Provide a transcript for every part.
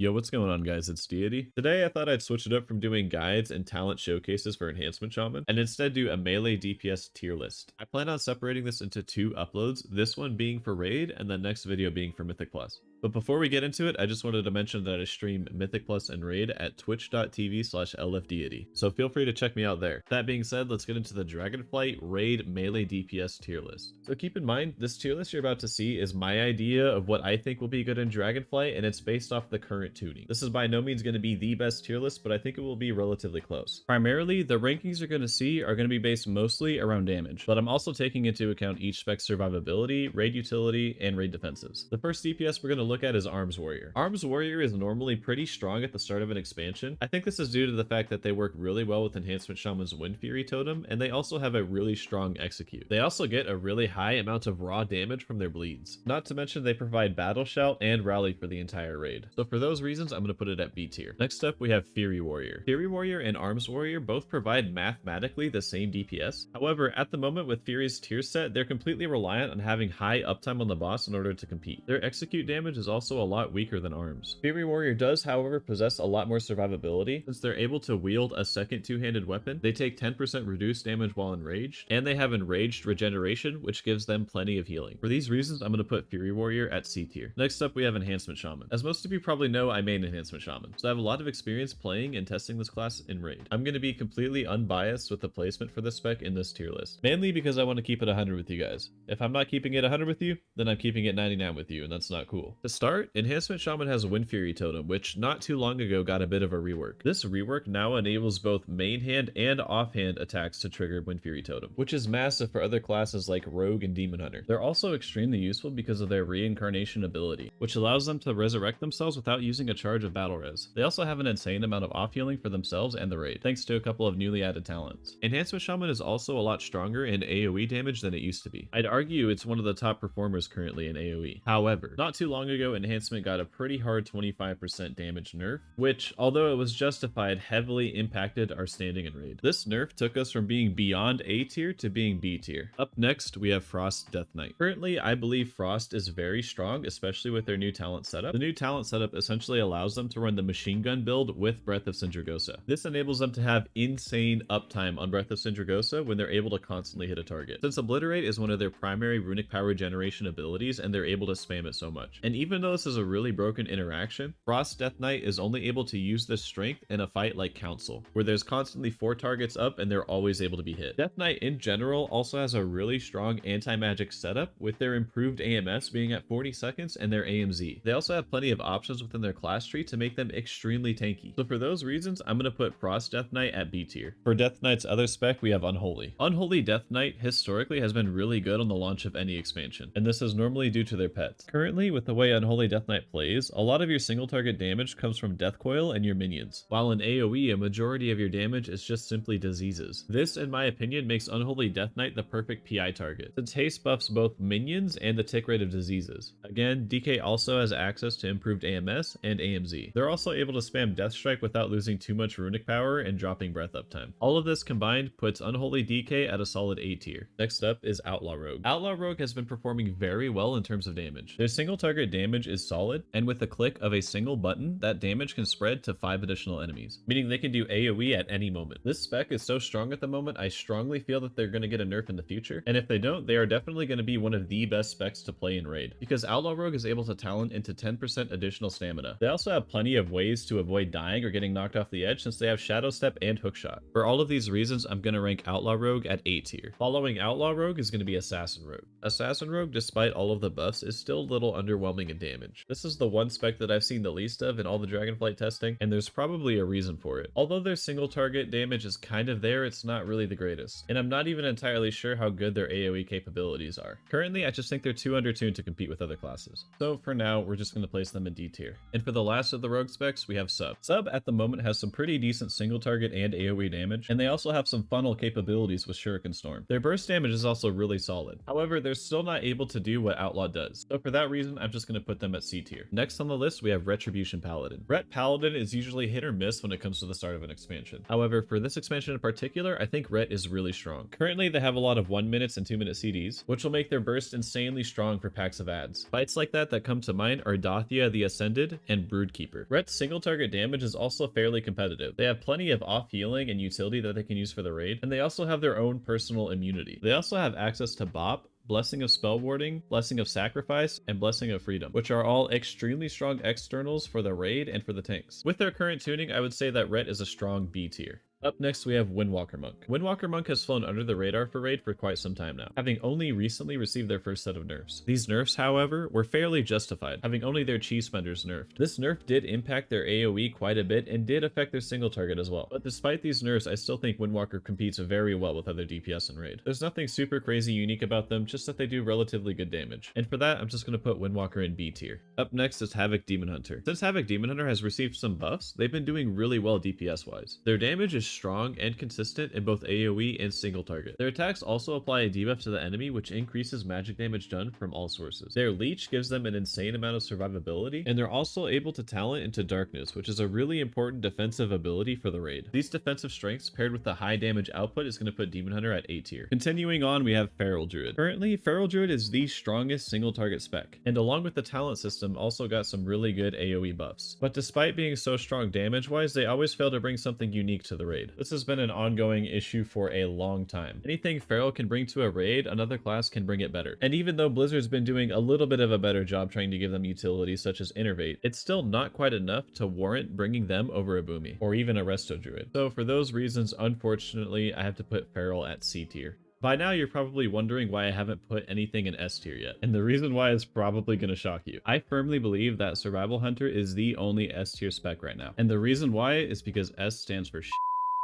Yo, what's going on, guys? It's Deity. Today I thought I'd switch it up from doing guides and talent showcases for Enhancement Shaman and instead do a melee DPS tier list. I plan on separating this into two uploads, this one being for Raid and the next video being for Mythic Plus. But before we get into it, I just wanted to mention that I stream Mythic Plus and Raid at twitch.tv/lfdeity, so feel free to check me out there. That being said, let's get into the Dragonflight Raid melee DPS tier list. So keep in mind, this tier list you're about to see is my idea of what I think will be good in Dragonflight, and it's based off the current tuning. This is by no means going to be the best tier list, but I think it will be relatively close. Primarily, the rankings you're going to see are going to be based mostly around damage, but I'm also taking into account each spec's survivability, raid utility, and raid defensives. The first DPS we're going to look at is Arms Warrior. Arms Warrior is normally pretty strong at the start of an expansion. I think this is due to the fact that they work really well with Enhancement Shaman's Wind Fury totem, and they also have a really strong execute. They also get a really high amount of raw damage from their bleeds. Not to mention they provide Battle Shout and Rally for the entire raid. So for those reasons, I'm going to put it at B tier. Next up, we have Fury Warrior. Fury Warrior and Arms Warrior both provide mathematically the same DPS. However, at the moment with Fury's tier set, they're completely reliant on having high uptime on the boss in order to compete. Their execute damage is also a lot weaker than Arms. Fury Warrior does, however, possess a lot more survivability since they're able to wield a second two-handed weapon. They take 10% reduced damage while enraged, and they have enraged regeneration, which gives them plenty of healing. For these reasons, I'm going to put Fury Warrior at C tier. Next up, we have Enhancement Shaman. As most of you probably know, I main Enhancement Shaman, so I have a lot of experience playing and testing this class in Raid. I'm going to be completely unbiased with the placement for this spec in this tier list, mainly because I want to keep it 100 with you guys. If I'm not keeping it 100 with you, then I'm keeping it 99 with you, and that's not cool. To start, Enhancement Shaman has a Wind Fury totem, which not too long ago got a bit of a rework. This rework now enables both main hand and offhand attacks to trigger Wind Fury totem, which is massive for other classes like Rogue and Demon Hunter. They're also extremely useful because of their reincarnation ability, which allows them to resurrect themselves without using a charge of battle res. They also have an insane amount of off healing for themselves and the raid, thanks to a couple of newly added talents. Enhancement Shaman is also a lot stronger in AoE damage than it used to be. I'd argue it's one of the top performers currently in AoE. However, not too long ago, Enhancement got a pretty hard 25% damage nerf, which, although it was justified, heavily impacted our standing in raid. This nerf took us from being beyond A tier to being B tier. Up next, we have Frost Deathknight. Currently, I believe Frost is very strong, especially with their new talent setup. The new talent setup essentially allows them to run the machine gun build with Breath of Sindragosa. This enables them to have insane uptime on Breath of Sindragosa when they're able to constantly hit a target, since Obliterate is one of their primary runic power generation abilities and they're able to spam it so much. And even though this is a really broken interaction, Frost Deathknight is only able to use this strength in a fight like Council, where there's constantly 4 targets up and they're always able to be hit. Deathknight in general also has a really strong anti-magic setup, with their improved AMS being at 40 seconds and their AMZ. They also have plenty of options within their class tree to make them extremely tanky. So for those reasons, I'm going to put Frost Deathknight at B tier. For Deathknight's other spec, we have Unholy. Unholy Deathknight historically has been really good on the launch of any expansion, and this is normally due to their pets. Currently, with the way Unholy Deathknight plays, a lot of your single target damage comes from Death Coil and your minions, while in AoE, a majority of your damage is just simply diseases. This, in my opinion, makes Unholy Deathknight the perfect PI target, since haste buffs both minions and the tick rate of diseases. Again, DK also has access to improved AMS and AMZ. They're also able to spam Death Strike without losing too much runic power and dropping breath uptime. All of this combined puts Unholy DK at a solid A tier. Next up is Outlaw Rogue. Outlaw Rogue has been performing very well in terms of damage. Their single target damage is solid, and with the click of a single button, that damage can spread to 5 additional enemies, meaning they can do AoE at any moment. This spec is so strong at the moment, I strongly feel that they're going to get a nerf in the future, and if they don't, they are definitely going to be one of the best specs to play in Raid, because Outlaw Rogue is able to talent into 10% additional stamina. They also have plenty of ways to avoid dying or getting knocked off the edge, since they have Shadow Step and Hookshot. For all of these reasons, I'm going to rank Outlaw Rogue at A tier. Following Outlaw Rogue is going to be Assassin Rogue. Assassin Rogue, despite all of the buffs, is still a little underwhelming in damage. This is the one spec that I've seen the least of in all the Dragonflight testing, and there's probably a reason for it. Although their single target damage is kind of there, it's not really the greatest, and I'm not even entirely sure how good their AoE capabilities are. Currently, I just think they're too undertuned to compete with other classes. So for now, we're just going to place them in D tier. And for the last of the rogue specs, we have Sub. Sub at the moment has some pretty decent single target and AoE damage, and they also have some funnel capabilities with Shuriken Storm. Their burst damage is also really solid. However, they're still not able to do what Outlaw does. So for that reason, I'm just going to to put them at C tier. Next on the list, we have Retribution Paladin. Ret Paladin is usually hit or miss when it comes to the start of an expansion. However, for this expansion in particular, I think Ret is really strong. Currently, they have a lot of 1 minute and 2 minute CDs, which will make their burst insanely strong for packs of ads. Fights like that come to mind are Dathia the Ascended and Broodkeeper. Ret's single target damage is also fairly competitive. They have plenty of off healing and utility that they can use for the raid, and they also have their own personal immunity. They also have access to Bop, Blessing of Spell Warding, Blessing of Sacrifice, and Blessing of Freedom, which are all extremely strong externals for the raid and for the tanks. With their current tuning, I would say that Ret is a strong B tier. Up next, we have Windwalker Monk. Windwalker Monk has flown under the radar for raid for quite some time now, having only recently received their first set of nerfs. These nerfs, however, were fairly justified, having only their chi spenders nerfed. This nerf did impact their AoE quite a bit and did affect their single target as well. But despite these nerfs, I still think Windwalker competes very well with other DPS in raid. There's nothing super crazy unique about them, just that they do relatively good damage. And for that, I'm just going to put Windwalker in B tier. Up next is Havoc Demon Hunter. Since Havoc Demon Hunter has received some buffs, they've been doing really well DPS wise. Their damage is strong and consistent in both AoE and single target. Their attacks also apply a debuff to the enemy, which increases magic damage done from all sources. Their leech gives them an insane amount of survivability, and they're also able to talent into darkness, which is a really important defensive ability for the raid. These defensive strengths paired with the high damage output is going to put Demon Hunter at A tier. Continuing on, we have Feral Druid. Currently, Feral Druid is the strongest single target spec, and along with the talent system, also got some really good AoE buffs. But despite being so strong damage wise, they always fail to bring something unique to the raid. This has been an ongoing issue for a long time. Anything Feral can bring to a raid, another class can bring it better. And even though Blizzard's been doing a little bit of a better job trying to give them utilities such as Innervate, it's still not quite enough to warrant bringing them over a Boomy or even a Resto Druid. So for those reasons, unfortunately, I have to put Feral at C tier. By now, you're probably wondering why I haven't put anything in S tier yet, and the reason why is probably going to shock you. I firmly believe that Survival Hunter is the only S tier spec right now, and the reason why is because S stands for shit.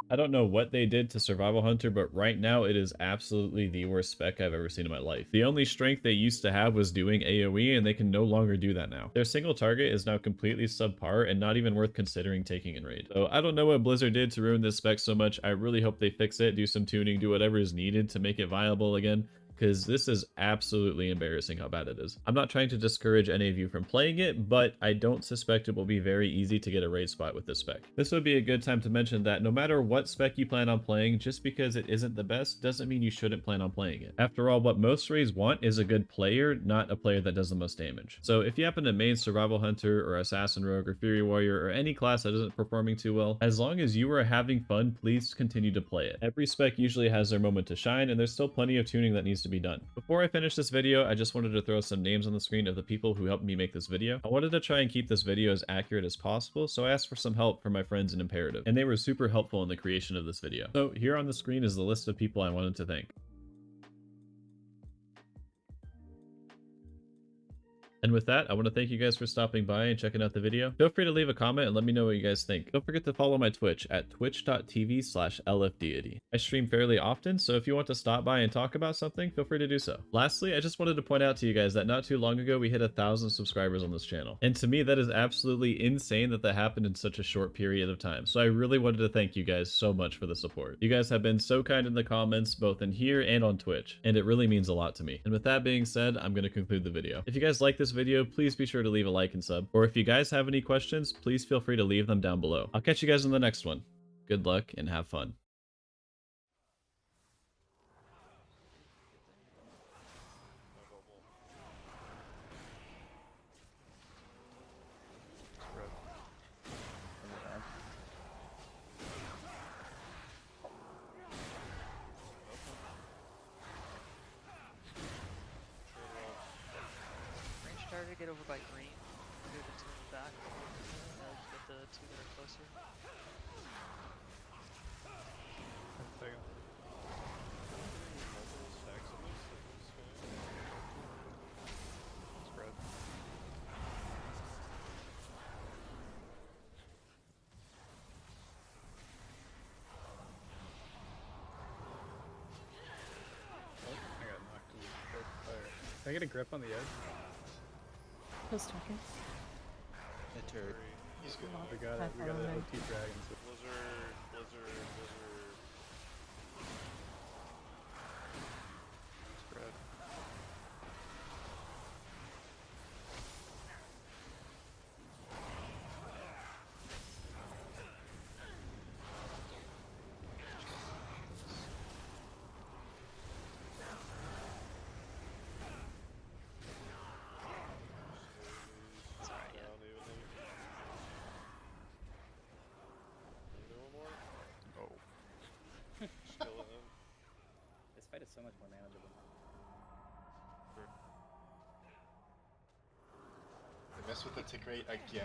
I don't know what they did to Survival Hunter, but right now it is absolutely the worst spec I've ever seen in my life. The only strength they used to have was doing AoE, and they can no longer do that now. Their single target is now completely subpar and not even worth considering taking in raid. So I don't know what Blizzard did to ruin this spec so much. I really hope they fix it, do some tuning, do whatever is needed to make it viable again, because this is absolutely embarrassing how bad it is. I'm not trying to discourage any of you from playing it, but I don't suspect it will be very easy to get a raid spot with this spec. This would be a good time to mention that no matter what spec you plan on playing, just because it isn't the best doesn't mean you shouldn't plan on playing it. After all, what most raids want is a good player, not a player that does the most damage. So if you happen to main Survival Hunter or Assassin Rogue or Fury Warrior or any class that isn't performing too well, as long as you are having fun, please continue to play it. Every spec usually has their moment to shine, and there's still plenty of tuning that needs to be done. Before I finish this video, I just wanted to throw some names on the screen of the people who helped me make this video. I wanted to try and keep this video as accurate as possible, so I asked for some help from my friends in Imperative, and they were super helpful in the creation of this video. So here on the screen is the list of people I wanted to thank. And with that, I want to thank you guys for stopping by and checking out the video. Feel free to leave a comment and let me know what you guys think. Don't forget to follow my Twitch at twitch.tv/lfdeity. I stream fairly often, so if you want to stop by and talk about something, feel free to do so. Lastly, I just wanted to point out to you guys that not too long ago, we hit 1,000 subscribers on this channel. And to me, that is absolutely insane that that happened in such a short period of time. So I really wanted to thank you guys so much for the support. You guys have been so kind in the comments, both in here and on Twitch, and it really means a lot to me. And with that being said, I'm going to conclude the video. If you guys like this video, please be sure to leave a like and sub. Or if you guys have any questions, please feel free to leave them down below. I'll catch you guys in the next one. Good luck and have fun. Try to get over by green. Go to the two in the back. Get the two that are closer. Spread. I got knocked to the fire. Can I get a grip on the edge? Post talking. The turret. We got it. We got the OT dragons. Blizzard. Spread. fight is so much more manageable. I mess with the tick rate again